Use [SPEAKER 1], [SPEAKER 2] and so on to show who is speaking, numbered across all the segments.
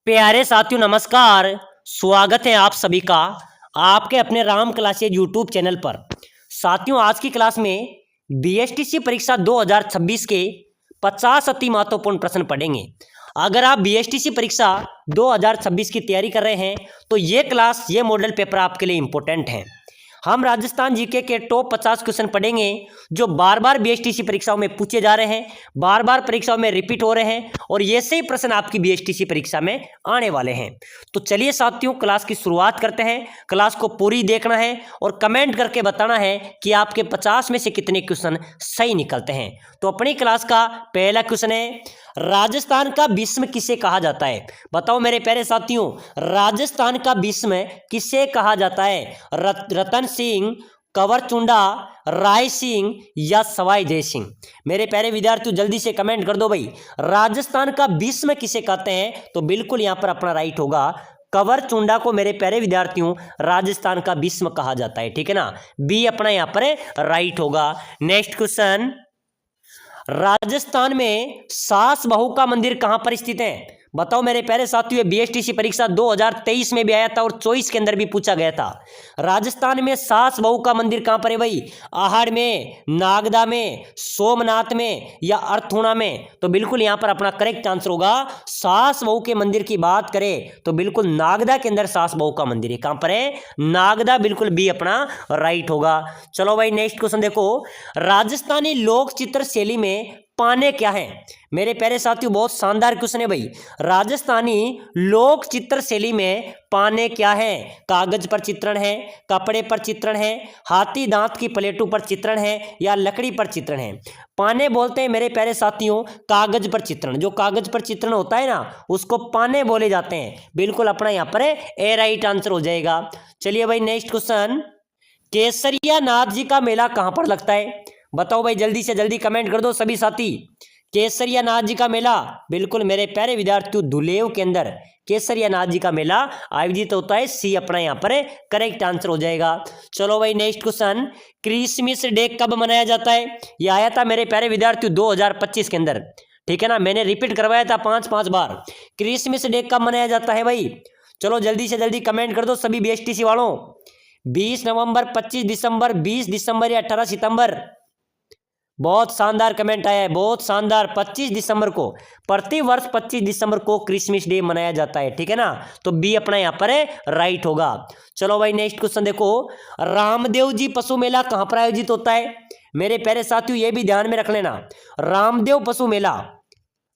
[SPEAKER 1] प्यारे साथियों नमस्कार। स्वागत है आप सभी का आपके अपने राम क्लासेज यूट्यूब चैनल पर। साथियों आज की क्लास में बीएसटीसी परीक्षा 2026 के 50 अति महत्वपूर्ण प्रश्न पढ़ेंगे। अगर आप बीएसटीसी परीक्षा 2026 की तैयारी कर रहे हैं तो ये मॉडल पेपर आपके लिए इंपॉर्टेंट है। हम राजस्थान जीके के टॉप 50 क्वेश्चन पढ़ेंगे जो बार बार बीएसटीसी परीक्षाओं में पूछे जा रहे हैं, बार बार परीक्षाओं में रिपीट हो रहे हैं और ये से ही प्रश्न आपकी बीएसटीसी परीक्षा में आने वाले हैं। तो चलिए साथियों क्लास की शुरुआत करते हैं। क्लास को पूरी देखना है और कमेंट करके बताना है कि आपके 50 में से कितने क्वेश्चन सही निकलते हैं। तो अपनी क्लास का पहला क्वेश्चन है, राजस्थान का भीष्म किसे कहा जाता है? बताओ मेरे प्यारे साथियों, राजस्थान का भीष्म किसे कहा जाता है? रतन सिंह, कंवरचुंडा, राय सिंह या सवाई जय सिंह? मेरे प्यारे विद्यार्थियों जल्दी से कमेंट कर दो भाई, राजस्थान का भीष्म किसे कहते हैं? तो बिल्कुल यहां पर अपना राइट होगा कंवरचुंडा को मेरे प्यारे विद्यार्थियों राजस्थान का भीष्म कहा जाता है। ठीक है ना, बी अपना यहां पर राइट होगा। नेक्स्ट क्वेश्चन, राजस्थान में सास बहू का मंदिर कहां पर स्थित है? बताओ मेरे प्यारे साथियों, बीएसटीसी परीक्षा 2023 में भी आया था और 24 के अंदर भी पूछा गया था। राजस्थान में सास बहू का मंदिर कहां पर है भाई? आहड़ में, नागदा में, सोमनाथ में या अर्थुणा में? तो बिल्कुल यहां पर अपना करेक्ट आंसर होगा सास बहू के मंदिर की बात करें तो बिल्कुल नागदा के अंदर सास बहू का मंदिर है। कहां पर है? नागदा, बिल्कुल बी अपना राइट होगा। चलो भाई नेक्स्ट क्वेश्चन देखो, राजस्थानी लोक चित्र शैली में पाने क्या है? मेरे प्यारे साथियों बहुत शानदार क्वेश्चन है भाई। राजस्थानी लोक चित्र शैली में पाने क्या है? कागज पर चित्रण है, कपड़े पर चित्रण है, हाथी दांत की प्लेटों पर चित्रण है या लकड़ी पर चित्रण है? पाने बोलते हैं मेरे प्यारे साथियों कागज पर चित्रण। जो कागज पर चित्रण होता है ना उसको पाने बोले जाते हैं। बिल्कुल अपना यहाँ पर ए राइट आंसर हो जाएगा। चलिए भाई नेक्स्ट क्वेश्चन, केसरिया नाथ जी का मेला कहां पर लगता है? बताओ भाई जल्दी से जल्दी कमेंट कर दो सभी साथी। केसरिया नाथ जी का मेला बिल्कुल मेरे प्यारे विद्यार्थियों धुलेव के अंदर केसरिया नाथ जी का मेला आयोजित होता है। सी अपना यहाँ पर करेक्ट आंसर हो जाएगा। चलो भाई नेक्स्ट क्वेश्चन, क्रिसमस डे कब मनाया जाता है? यह आया था मेरे प्यारे विद्यार्थियों 2025 के अंदर। ठीक है ना, मैंने रिपीट करवाया था 5-5 बार। क्रिसमस डे कब मनाया जाता है भाई? चलो जल्दी से जल्दी कमेंट कर दो सभी बीएसटीसी वालों। 20 नवंबर, 25 दिसंबर, 20 दिसंबर या 18 सितंबर? बहुत शानदार कमेंट आया है, बहुत शानदार। 25 दिसंबर को, प्रति वर्ष 25 दिसंबर को क्रिसमस डे मनाया जाता है। ठीक है ना, तो बी अपना यहाँ पर राइट होगा। चलो भाई नेक्स्ट क्वेश्चन देखो, रामदेव जी पशु मेला कहाँ पर आयोजित होता है? मेरे प्यारे साथियों ये भी ध्यान में रख लेना, रामदेव पशु मेला,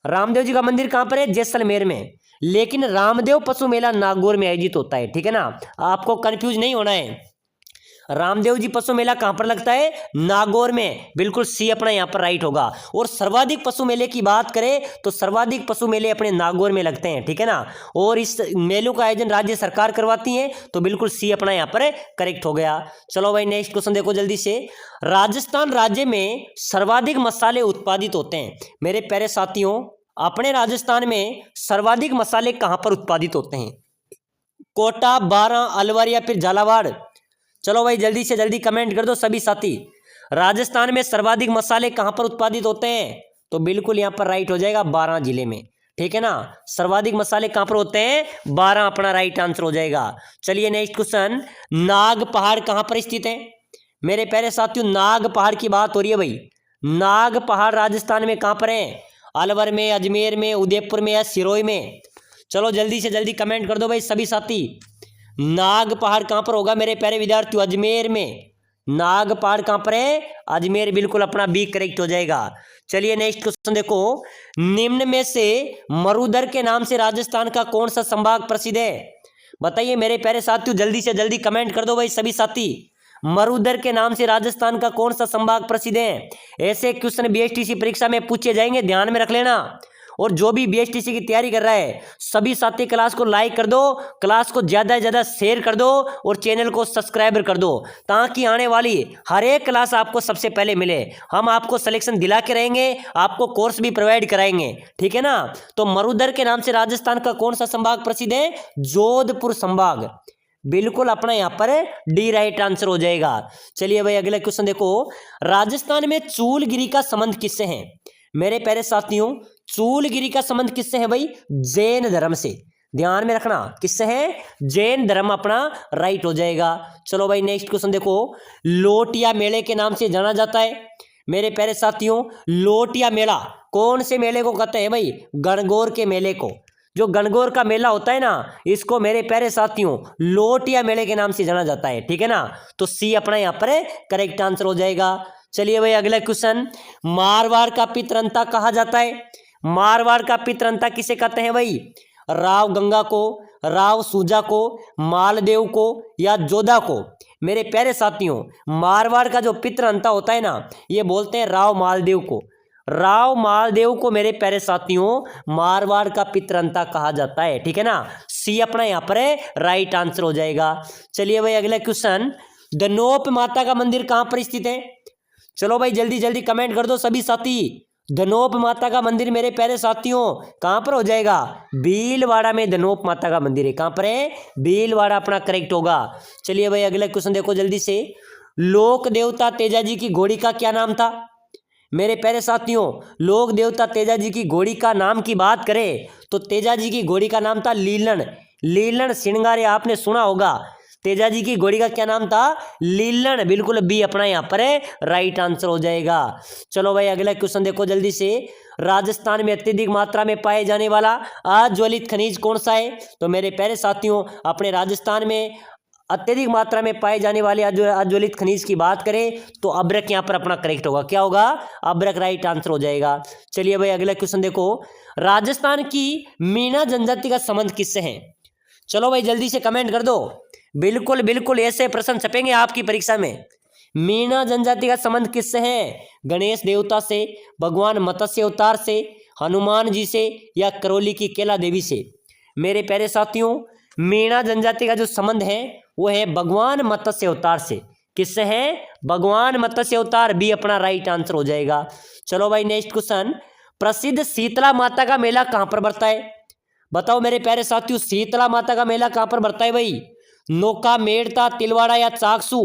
[SPEAKER 1] रामदेव जी का मंदिर कहाँ पर है? जैसलमेर में, लेकिन रामदेव पशु मेला नागौर में आयोजित होता है। ठीक है ना, आपको कंफ्यूज नहीं होना है। रामदेव जी पशु मेला कहां पर लगता है? नागौर में, बिल्कुल सी अपना यहां पर राइट होगा। और सर्वाधिक पशु मेले की बात करें तो सर्वाधिक पशु मेले अपने नागौर में लगते हैं। ठीक है ना, और इस मेलों का आयोजन राज्य सरकार करवाती है, तो बिल्कुल सी अपना यहां पर करेक्ट हो गया। चलो भाई नेक्स्ट क्वेश्चन देखो जल्दी से, राजस्थान राज्य में सर्वाधिक मसाले उत्पादित होते हैं। मेरे प्यारे साथियों अपने राजस्थान में सर्वाधिक मसाले कहां पर उत्पादित होते हैं? कोटा, बारां, अलवर या फिर झालावाड़? चलो भाई जल्दी से जल्दी कमेंट कर दो सभी साथी। राजस्थान में सर्वाधिक मसाले कहां पर उत्पादित होते हैं? तो बिल्कुल यहां पर राइट हो जाएगा बारां जिले में। ठीक है ना, सर्वाधिक मसाले कहां पर होते हैं? बारां अपना राइट आंसर हो जाएगा। चलिए नेक्स्ट क्वेश्चन, नाग पहाड़ कहां पर स्थित है? मेरे प्यारे साथियों नाग पहाड़ की बात हो रही है भाई। नाग पहाड़ राजस्थान में कहां पर है? अलवर में, अजमेर में, उदयपुर में या सिरोही में? चलो जल्दी से जल्दी कमेंट कर दो भाई सभी साथी। नाग पहाड़ कहां पर होगा मेरे प्यारे विद्यार्थियों? अजमेर में। नाग पहाड़ कहां पर है? अजमेर, बिल्कुल अपना बी करेक्ट हो जाएगा। चलिए नेक्स्ट क्वेश्चन देखो, निम्न में से मरुधर के नाम से राजस्थान का कौन सा संभाग प्रसिद्ध है? बताइए मेरे प्यारे साथियों जल्दी से जल्दी कमेंट कर दो भाई सभी साथी। मरुधर के नाम से राजस्थान का कौन सा संभाग प्रसिद्ध है? ऐसे क्वेश्चन बीएसटीसी परीक्षा में पूछे जाएंगे, ध्यान में रख लेना। और जो भी बीएसटीसी की तैयारी कर रहा है सभी साथी क्लास को लाइक कर दो, क्लास को ज्यादा से ज्यादा शेयर कर दो और चैनल को सब्सक्राइब कर दो ताकि आने वाली हर एक क्लास आपको सबसे पहले मिले। हम आपको सिलेक्शन दिला के रहेंगे, आपको कोर्स भी प्रोवाइड कराएंगे। ठीक है ना, तो मरुधर के नाम से राजस्थान का कौन सा संभाग प्रसिद्ध है? जोधपुर संभाग, बिल्कुल अपना यहां पर डी राइट आंसर हो जाएगा। चलिए भाई अगला क्वेश्चन देखो, राजस्थान में चूलगिरी का संबंध किससे है? मेरे प्यारे साथियों चूलगिरी का संबंध किससे है भाई? जैन धर्म से। ध्यान में रखना, किससे है, जैन धर्म अपना राइट हो जाएगा। चलो भाई नेक्स्ट क्वेश्चन देखो, लोटिया मेले के नाम से जाना जाता है। मेरे प्यारे साथियों, लोटिया मेला कौन से मेले को कहते हैं भाई, गणगौर के मेले को। जो गणगौर का मेला होता है ना, इसको मेरे प्यारे साथियों लोटिया मेले के नाम से जाना जाता है, ठीक है ना। तो सी अपना यहाँ पर करेक्ट आंसर हो जाएगा। चलिए भाई अगला क्वेश्चन, मारवाड़ का पितरंता कहा जाता है। मारवाड़ का पितरंता किसे कहते हैं भाई, राव गंगा को, राव सूजा को, मालदेव को या जोधा को। मेरे प्यारे साथियों, मारवाड़ का जो पितरंता होता है ना, ये बोलते हैं राव मालदेव को। राव मालदेव को मेरे प्यारे साथियों मारवाड़ का पितरंता कहा जाता है, ठीक है ना। सी अपना यहाँ पर राइट आंसर हो जाएगा। चलिए भाई अगला क्वेश्चन, धनोप माता का मंदिर कहाँ पर स्थित है। चलो भाई जल्दी जल्दी कमेंट कर दो सभी साथी। धनोप माता का मंदिर मेरे प्यारे साथियों कहाँ पर हो जाएगा, भीलवाड़ा में धनोप माता का मंदिर है। कहाँ पर है, भीलवाड़ा अपना करेक्ट होगा। चलिए भाई अगला क्वेश्चन देखो जल्दी से, लोक देवता तेजाजी की घोड़ी का क्या नाम था। मेरे प्यारे साथियों, लोक देवता तेजाजी की घोड़ी का नाम की बात करें तो तेजाजी की घोड़ी का नाम था लीलन। लीलन श्रृंगार आपने सुना होगा। तेजाजी की घोड़ी का क्या नाम था, लीलन। बिल्कुल बी अपना यहाँ पर राइट आंसर हो जाएगा। चलो भाई अगला क्वेश्चन देखो जल्दी से, राजस्थान में अत्यधिक मात्रा में पाए जाने वाला अज्वलित खनिज कौन सा है। तो मेरे प्यारे साथियों, अपने राजस्थान में अत्यधिक मात्रा में पाए जाने वाले अज्वलित खनिज की बात करें तो अब्रक यहाँ पर अपना करेक्ट होगा। क्या होगा, अब्रक राइट आंसर हो जाएगा। चलिए भाई अगला क्वेश्चन देखो, राजस्थान की मीणा जनजाति का संबंध किससे है। चलो भाई जल्दी से कमेंट कर दो। बिल्कुल बिल्कुल ऐसे प्रश्न छपेंगे आपकी परीक्षा में। मीणा जनजाति का संबंध किससे है, गणेश देवता से, भगवान मत्स्य अवतार से, हनुमान जी से या करौली की केला देवी से। मेरे प्यारे साथियों, मीणा जनजाति का जो संबंध है वो है भगवान मत्स्य अवतार से। किससे है, भगवान मत्स्य अवतार, बी अपना राइट आंसर हो जाएगा। चलो भाई नेक्स्ट क्वेश्चन, प्रसिद्ध शीतला माता का मेला कहां पर बढ़ता है। बताओ मेरे प्यारे साथियों, शीतला माता का मेला कहां पर बढ़ता है भाई, नोका, मेड़ता, तिलवाड़ा या चाकसू।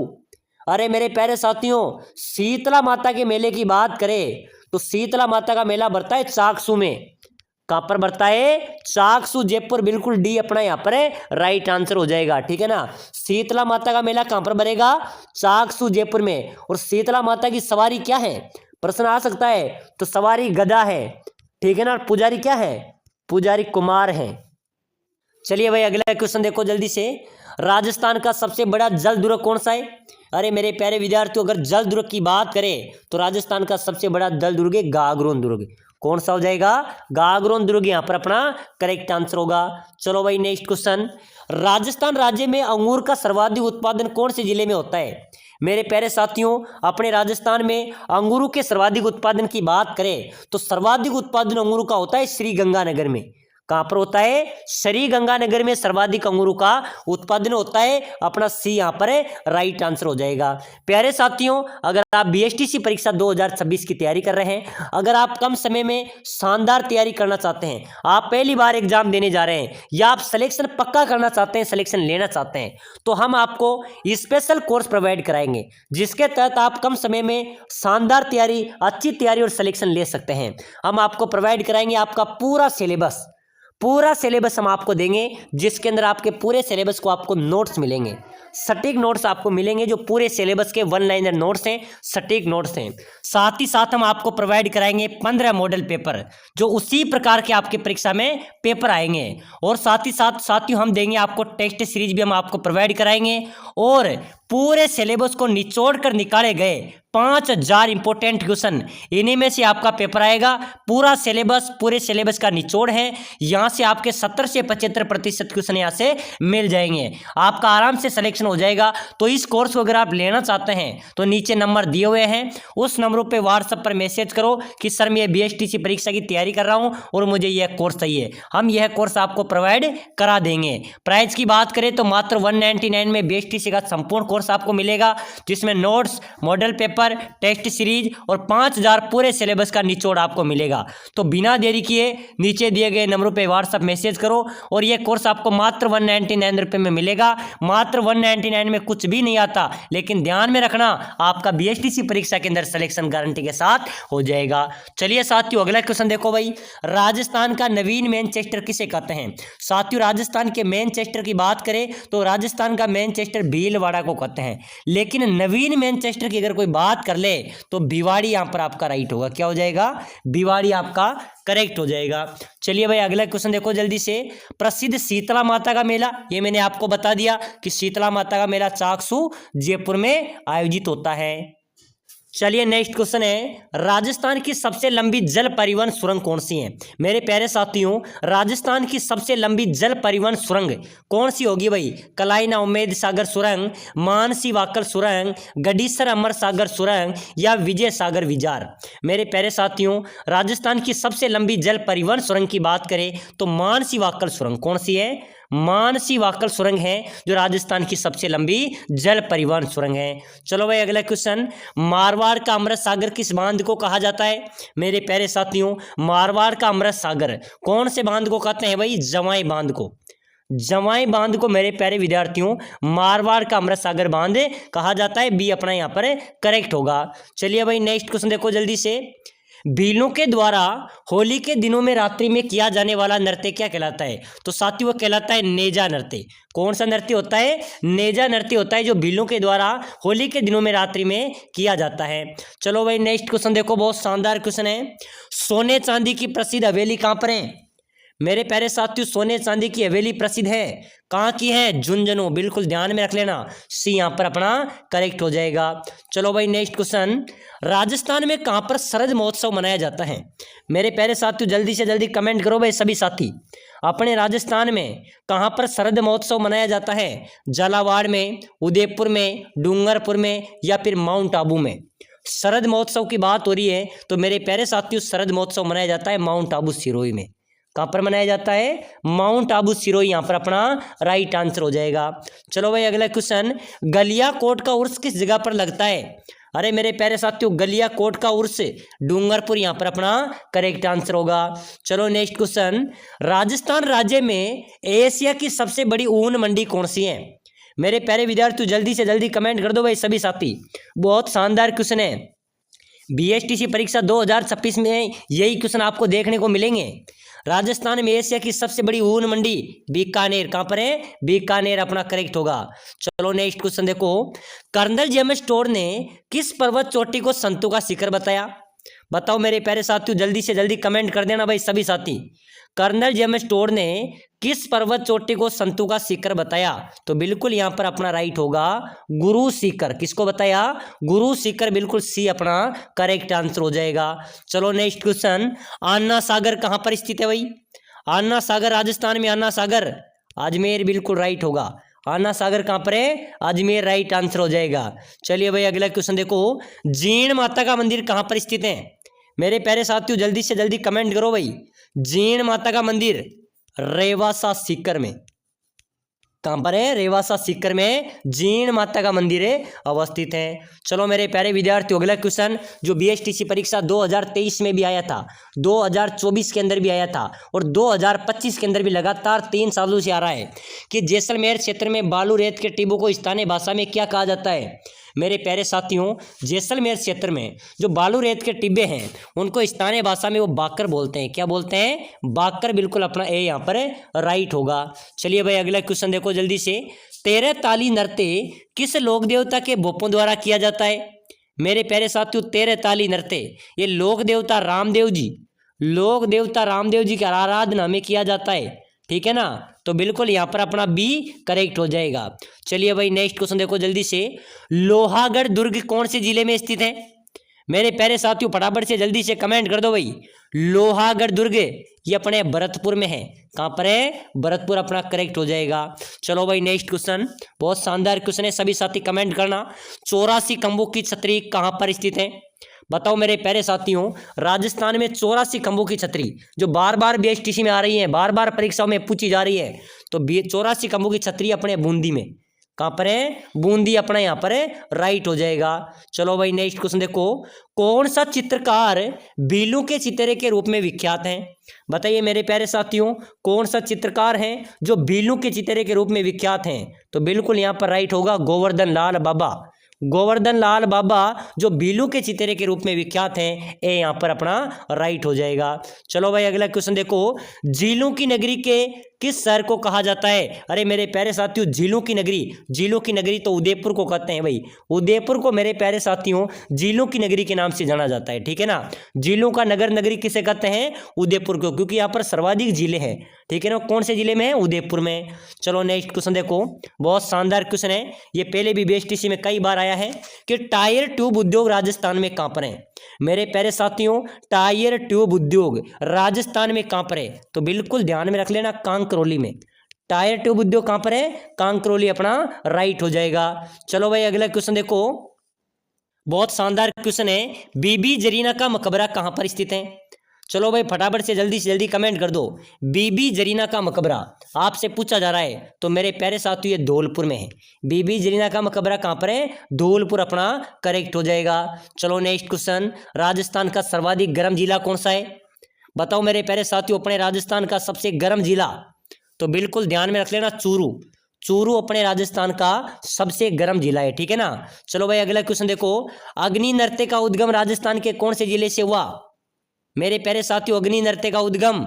[SPEAKER 1] अरे मेरे प्यारे साथियों, शीतला माता के मेले की बात करें तो शीतला माता का मेला बढ़ता है चाकसू में। कहां पर बढ़ता है, चाकसू जयपुर। बिल्कुल डी अपना यहाँ पर राइट आंसर हो जाएगा, ठीक है ना। शीतला माता का मेला कहां पर बढ़ेगा, चाकसू जयपुर में। और शीतला माता की सवारी क्या है, प्रश्न आ सकता है। तो सवारी गधा है, ठीक है ना। पुजारी क्या है, पुजारी कुमार है। चलिए भाई अगला क्वेश्चन देखो जल्दी से, राजस्थान का सबसे बड़ा जल दुर्ग कौन सा है। अरे मेरे प्यारे विद्यार्थियों, अगर जल दुर्ग की बात करें तो राजस्थान का सबसे बड़ा जल दुर्ग है गागरोन दुर्ग। कौन सा हो जाएगा, गागरोन दुर्ग यहाँ पर अपना करेक्ट आंसर होगा। चलो भाई नेक्स्ट क्वेश्चन, राजस्थान राज्य में अंगूर का सर्वाधिक उत्पादन कौन से जिले में होता है। मेरे प्यारे साथियों, अपने राजस्थान में अंगूरों के सर्वाधिक उत्पादन की बात करें तो सर्वाधिक उत्पादन अंगूरों का होता है श्री गंगानगर में। कहां पर होता है, श्री गंगानगर में सर्वाधिक अंगूरों का उत्पादन होता है। अपना सी यहाँ पर राइट आंसर हो जाएगा। प्यारे साथियों, अगर आप बीएसटीसी परीक्षा 2026 की तैयारी कर रहे हैं, अगर आप कम समय में शानदार तैयारी करना चाहते हैं, आप पहली बार एग्जाम देने जा रहे हैं या आप सिलेक्शन पक्का करना चाहते हैं, सिलेक्शन लेना चाहते हैं, तो हम आपको स्पेशल कोर्स प्रोवाइड कराएंगे जिसके तहत आप कम समय में शानदार तैयारी, अच्छी तैयारी और सिलेक्शन ले सकते हैं। हम आपको प्रोवाइड कराएंगे आपका पूरा सिलेबस हम आपको देंगे, जिसके अंदर आपके पूरे सिलेबस को आपको नोट्स मिलेंगे, सटीक नोट्स आपको मिलेंगे, जो पूरे सिलेबस के वन लाइनर नोट्स हैं, सटीक नोट्स हैं। साथ ही साथ हम आपको प्रोवाइड कराएंगे 15 मॉडल पेपर, जो उसी प्रकार के आपके परीक्षा में पेपर आएंगे। और साथ ही साथ साथियों, हम देंगे आपको टेस्ट सीरीज भी हम आपको प्रोवाइड कराएंगे। और पूरे सिलेबस को निचोड़ कर निकाले गए 5000 इंपॉर्टेंट क्वेश्चन, इन्हीं में से आपका पेपर आएगा। पूरा सिलेबस, पूरे सिलेबस का निचोड़ है। यहाँ से आपके 70 से 75% क्वेश्चन यहाँ से मिल जाएंगे, आपका आराम से सिलेक्शन हो जाएगा। तो इस कोर्स को अगर आप लेना चाहते हैं तो नीचे नंबर दिए हुए हैं, उस नंबरों पे व्हाट्सएप पर मैसेज करो कि सर मैं बीएसटीसी परीक्षा की तैयारी कर रहा हूँ और मुझे यह कोर्स चाहिए। हम यह कोर्स आपको प्रोवाइड करा देंगे। प्राइस की बात करें तो मात्र 199 में बीएसटीसी का संपूर्ण कोर्स आपको मिलेगा, जिसमें notes, model paper, test series और 5000 पूरे सिलेबस का निचोड़ आपको मिलेगा। तो बिना देरी किए नीचे दिए गए नंबरों पे व्हाट्सएप मैसेज करो और ये कोर्स आपको मात्र 199 रुपये में मिलेगा। मात्र 199 में कुछ भी नहीं आता, लेकिन ध्यान में रखना आपका बीएसटीसी परीक्षा के अंदर सिलेक्शन गारंटी के साथ हो जाएगा। चलिए साथियों अगला क्वेश्चन देखो भाई, राजस्थान का नवीन मैनचेस्टर किसे कहते हैं? साथियों राजस्थान के मैनचेस्टर की बात करें तो राजस्थान का मैनचेस्टर भीलवाड़ा को कहते हैं, लेकिन नवीन मैनचेस्टर की अगर कोई बात कर ले तो भिवाड़ी यहां पर आपका राइट होगा। क्या हो जाएगा? भिवाड़ी आपका करेक्ट हो जाएगा। चलिए भाई अगला क्वेश्चन देखो जल्दी से, प्रसिद्ध शीतला माता का मेला, ये मैंने आपको बता दिया कि शीतला माता का मेला चाकसू जयपुर में आयोजित होता है। चलिए नेक्स्ट क्वेश्चन है, राजस्थान की सबसे लंबी जल परिवहन सुरंग कौन सी है? मेरे प्यारे साथियों राजस्थान की सबसे लंबी जल परिवहन सुरंग कौन सी होगी भाई? कलाइना उम्मेद सागर सुरंग, मानसी वाकल सुरंग, गडीसर अमर सागर सुरंग या विजय सागर विजार? मेरे प्यारे साथियों राजस्थान की सबसे लंबी जल परिवहन सुरंग की बात करें तो मानसी वाकल सुरंग कौन सी है? मानसी वाकल सुरंग है जो राजस्थान की सबसे लंबी जल परिवहन सुरंग है। चलो भाई अगला क्वेश्चन, मारवाड़ का अमृत सागर किस बांध को कहा जाता है? मेरे प्यारे साथियों मारवाड़ का अमृत सागर कौन से बांध को कहते हैं भाई? जवाई बांध को। जवाई बांध को मेरे प्यारे विद्यार्थियों मारवाड़ का अमृत सागर बांध कहा जाता है। बी अपना यहाँ पर करेक्ट होगा। चलिए भाई नेक्स्ट क्वेश्चन देखो जल्दी से, भीलों के द्वारा होली के दिनों में रात्रि में किया जाने वाला नृत्य क्या कहलाता है? तो साथियों वो कहलाता है नेजा नृत्य। कौन सा नृत्य होता है? नेजा नृत्य होता है जो भीलों के द्वारा होली के दिनों में रात्रि में किया जाता है। चलो भाई नेक्स्ट क्वेश्चन देखो, बहुत शानदार क्वेश्चन है, सोने चांदी की प्रसिद्ध हवेली कहां पर है? मेरे प्यारे साथियों सोने चांदी की हवेली प्रसिद्ध है, कहाँ की है? झुंझुनू। बिल्कुल ध्यान में रख लेना, सी यहाँ पर अपना करेक्ट हो जाएगा। चलो भाई नेक्स्ट क्वेश्चन, राजस्थान में कहाँ पर शरद महोत्सव मनाया जाता है? मेरे प्यारे साथियों जल्दी से जल्दी कमेंट करो भाई सभी साथी, अपने राजस्थान में कहाँ पर शरद महोत्सव मनाया जाता है? झालावाड़ में, उदयपुर में, डूंगरपुर में या फिर माउंट आबू में? शरद महोत्सव की बात हो रही है तो मेरे प्यारे साथियों शरद महोत्सव मनाया जाता है माउंट आबू सिरोही में। कहाँ पर मनाया जाता है? माउंट आबू सिरोही यहाँ पर अपना राइट आंसर हो जाएगा। चलो भाई अगला क्वेश्चन, गलिया कोट का उर्स किस जगह पर लगता है? अरे मेरे प्यारे साथियों गलिया कोट का उर्स डूंगरपुर यहाँ पर अपना करेक्ट आंसर होगा। चलो नेक्स्ट क्वेश्चन, राजस्थान राज्य में एशिया की सबसे बड़ी ऊन मंडी कौन सी है? मेरे प्यारे विद्यार्थियों जल्दी से जल्दी कमेंट कर दो भाई सभी साथी, बहुत शानदार क्वेश्चन है। बीएसटीसी परीक्षा 2026 में यही क्वेश्चन आपको देखने को मिलेंगे। राजस्थान में एशिया की सबसे बड़ी ऊन मंडी बीकानेर, कहां पर है? बीकानेर अपना करेक्ट होगा। चलो नेक्स्ट क्वेश्चन देखो, कर्नल जेम्स टोड ने किस पर्वत चोटी को संतों का शिखर बताया? बताओ मेरे प्यारे साथियों जल्दी से जल्दी कमेंट कर देना भाई सभी साथी, कर्नल जेम्स टोड ने किस पर्वत चोटी को संतों का शिखर बताया? तो बिल्कुल यहां पर अपना राइट होगा गुरु शिखर। किसको बताया? गुरु शिखर। बिल्कुल सी अपना करेक्ट आंसर हो जाएगा। चलो नेक्स्ट क्वेश्चन, अन्ना सागर कहां पर स्थित है भाई? अन्ना सागर राजस्थान में, अन्ना सागर अजमेर बिल्कुल राइट होगा। अन्ना सागर कहां पर है? अजमेर राइट आंसर हो जाएगा। चलिए भाई अगला क्वेश्चन देखो, जीण माता का मंदिर कहां पर स्थित है? मेरे प्यारे साथियों जल्दी से जल्दी कमेंट करो भाई, जीण माता का मंदिर रेवासा सीकर में, कहां पर है? रेवासा सीकर में जीण माता का मंदिर अवस्थित है। चलो मेरे प्यारे विद्यार्थियों अगला क्वेश्चन जो बीएसटीसी परीक्षा 2023 में भी आया था, 2024 के अंदर भी आया था और 2025 के अंदर भी लगातार 3 सालों से आ रहा है कि जैसलमेर क्षेत्र में बालू रेत के टिब्बों को स्थानीय भाषा में क्या कहा जाता है? मेरे प्यारे साथियों जैसलमेर क्षेत्र में जो बालू रेत के टिब्बे हैं उनको स्थानीय भाषा में वो बाकर बोलते हैं। क्या बोलते हैं? बाकर। बिल्कुल अपना ए यहाँ पर राइट होगा। चलिए भाई अगला क्वेश्चन देखो जल्दी से, 13 ताली नृत्य किस लोक देवता के भोपों द्वारा किया जाता है? मेरे प्यारे साथियों 13 ताली नृत्य ये लोक देवता रामदेव जी की आराधना में किया जाता है, ठीक है ना? तो बिल्कुल यहाँ पर अपना बी करेक्ट हो जाएगा। चलिए भाई नेक्स्ट क्वेश्चन देखो जल्दी से, लोहागढ़ दुर्ग कौन से जिले में स्थित है? मेरे प्यारे साथियों फटाफट से जल्दी से कमेंट कर दो भाई, लोहागढ़ दुर्ग ये अपने भरतपुर में है। कहाँ पर है? भरतपुर अपना करेक्ट हो जाएगा। चलो भाई नेक्स्ट क्वेश्चन, बहुत शानदार क्वेश्चन है, सभी साथी कमेंट करना। 84 खंभों की छतरी कहाँ पर स्थित है? बताओ मेरे प्यारे साथियों राजस्थान में 84 खंभों की छतरी जो बार बार बीएसटीसी में आ रही है, बार बार परीक्षाओं में पूछी जा रही है, तो 84 खंभों की छतरी अपने बूंदी में, कहाँ पर है, बूंदी अपना यहाँ पर राइट हो जाएगा। चलो भाई नेक्स्ट क्वेश्चन देखो, कौन सा चित्रकार बीलू के चित्रे के रूप में विख्यात है? बताइए मेरे प्यारे साथियों, कौन सा चित्रकार है जो बीलू के चित्रे के रूप में विख्यात हैं? तो बिल्कुल यहाँ पर राइट होगा गोवर्धन लाल बाबा। गोवर्धन लाल बाबा जो बीलू के चित्रे के रूप में विख्यात हैं, ये यहाँ पर अपना राइट हो जाएगा। चलो भाई अगला क्वेश्चन देखो, झीलों की नगरी के किस शहर को कहा जाता है? अरे मेरे प्यारे साथियों, झीलों की नगरी तो उदयपुर को कहते हैं भाई। उदयपुर को मेरे प्यारे साथियों झीलों की नगरी के नाम से जाना जाता है, ठीक है ना। झीलों का नगर नगरी किसे कहते हैं? उदयपुर को, क्योंकि यहाँ पर सर्वाधिक जिले हैं, ठीक है ना। कौन से जिले में है? उदयपुर में। चलो नेक्स्ट क्वेश्चन देखो, बहुत शानदार क्वेश्चन है, ये पहले भी बीएसटीसी में कई बार आया है कि टायर ट्यूब उद्योग राजस्थान में कहां पर है? मेरे प्यारे साथियों, टायर ट्यूब उद्योग राजस्थान में कहां पर है? तो बिल्कुल ध्यान में रख लेना, कांकरोली में। टायर ट्यूब उद्योग कहां पर है? कांकरोली अपना राइट हो जाएगा। चलो भाई अगला क्वेश्चन देखो, बहुत शानदार क्वेश्चन है, बीबी जरीना का मकबरा कहां पर स्थित है? चलो भाई फटाफट से जल्दी कमेंट कर दो, बीबी जरीना का मकबरा आपसे पूछा जा रहा है। तो मेरे प्यारे साथियों ये धौलपुर में है। बीबी जरीना का मकबरा कहाँ पर है? धौलपुर अपना करेक्ट हो जाएगा। चलो नेक्स्ट क्वेश्चन, राजस्थान का सर्वाधिक गर्म जिला कौन सा है? बताओ मेरे प्यारे साथियों, अपने राजस्थान का सबसे गर्म जिला, तो बिल्कुल ध्यान में रख लेना, चूरू अपने राजस्थान का सबसे गर्म जिला है, ठीक है ना। चलो भाई अगला क्वेश्चन देखो, अग्नि नृत्य का उद्गम राजस्थान के कौन से जिले से हुआ? मेरे प्यारे साथियों, अग्नि नृत्य का उद्गम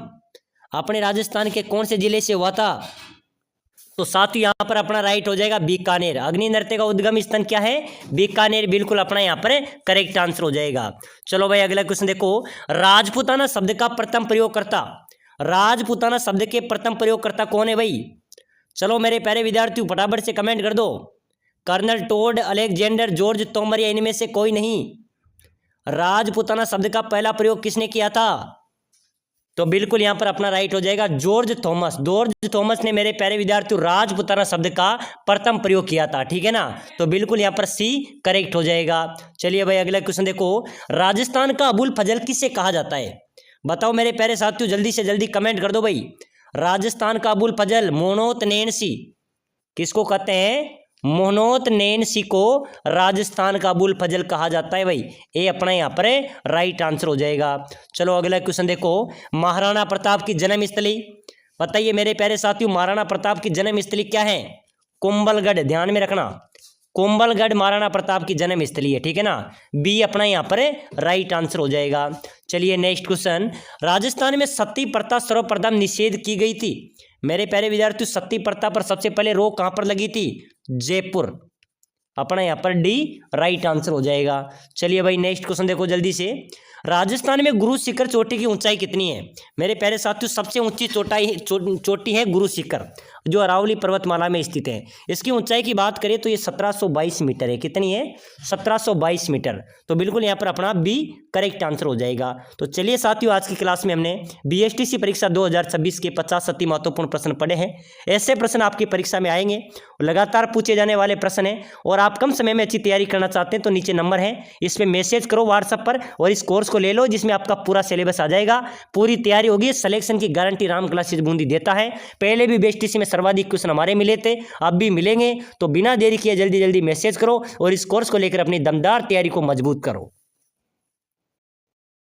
[SPEAKER 1] अपने राजस्थान के कौन से जिले से हुआ था? तो साथियों यहाँ पर अपना राइट हो जाएगा बीकानेर। अग्नि नृत्य का उद्गम स्थान क्या है? बीकानेर, बिल्कुल अपना यहाँ पर करेक्ट आंसर हो जाएगा। चलो भाई अगला क्वेश्चन देखो, राजपूताना शब्द का प्रथम प्रयोगकर्ता, राजपूताना शब्द के प्रथम प्रयोगकर्ता कौन है भाई? चलो मेरे प्यारे विद्यार्थियों फटाफट से कमेंट कर दो। Colonel Tod, Alexander, George Tomar या इनमें से कोई नहीं। राजपूताना शब्द का पहला प्रयोग किसने किया था? तो बिल्कुल यहां पर अपना राइट हो जाएगा जॉर्ज थॉमस। जॉर्ज थॉमस ने मेरे प्यारे विद्यार्थियों राजपूताना शब्द का प्रथम प्रयोग किया था, ठीक है ना। तो बिल्कुल यहां पर सी करेक्ट हो जाएगा। चलिए भाई अगला क्वेश्चन देखो, राजस्थान का अबुल फजल किसे कहा जाता है? बताओ मेरे प्यारे साथियों, जल्दी से जल्दी कमेंट कर दो भाई। राजस्थान का अबुल फजल मोहनोत नैनसी किसको कहते हैं? मोहनोत नैनसी को राजस्थान का अबुल फजल कहा जाता है भाई। ये अपना यहाँ पर राइट आंसर हो जाएगा। चलो अगला क्वेश्चन देखो, महाराणा प्रताप की जन्मस्थली, बताइए मेरे प्यारे साथियों, महाराणा प्रताप की जन्मस्थली क्या है? कुंभलगढ़, ध्यान में रखना, कुंभलगढ़ महाराणा प्रताप की जन्मस्थली है, ठीक है ना। बी अपना यहाँ पर राइट आंसर हो जाएगा। चलिए नेक्स्ट क्वेश्चन, राजस्थान में सती प्रथा सर्वप्रथम निषेध की गई थी। मेरे प्यारे विद्यार्थियों, सती प्रथा पर सबसे पहले रोक कहां पर लगी थी? जयपुर, अपना यहाँ पर डी राइट आंसर हो जाएगा। चलिए भाई नेक्स्ट क्वेश्चन देखो जल्दी से, राजस्थान में गुरु शिखर चोटी की ऊंचाई कितनी है? मेरे प्यारे साथियों, सबसे ऊंची चोटी है गुरु शिखर, जो अरावली पर्वतमाला में स्थित है। इसकी ऊंचाई की बात करें तो ये 1722 मीटर है। कितनी है? 1722 मीटर। तो बिल्कुल यहाँ पर अपना बी करेक्ट आंसर हो जाएगा। तो चलिए साथियों, आज की क्लास में हमने बीएसटीसी परीक्षा 2026 के 50 अति महत्वपूर्ण प्रश्न पढ़े हैं। ऐसे प्रश्न आपकी परीक्षा में आएंगे, लगातार पूछे जाने वाले प्रश्न हैं, और आप कम समय में अच्छी तैयारी करना चाहते हैं तो नीचे नंबर है, इस पर मैसेज करो व्हाट्सएप पर और इस कोर्स को ले लो, जिसमें आपका पूरा सिलेबस आ जाएगा, पूरी तैयारी होगी। सिलेक्शन की गारंटी राम क्लासेज बूंदी देता है। पहले भी बीएसटीसी में सर्वाधिक क्वेश्चन हमारे मिले थे, अब भी मिलेंगे। तो बिना देरी किए जल्दी जल्दी मैसेज करो और इस कोर्स को लेकर अपनी दमदार तैयारी को मजबूत करो।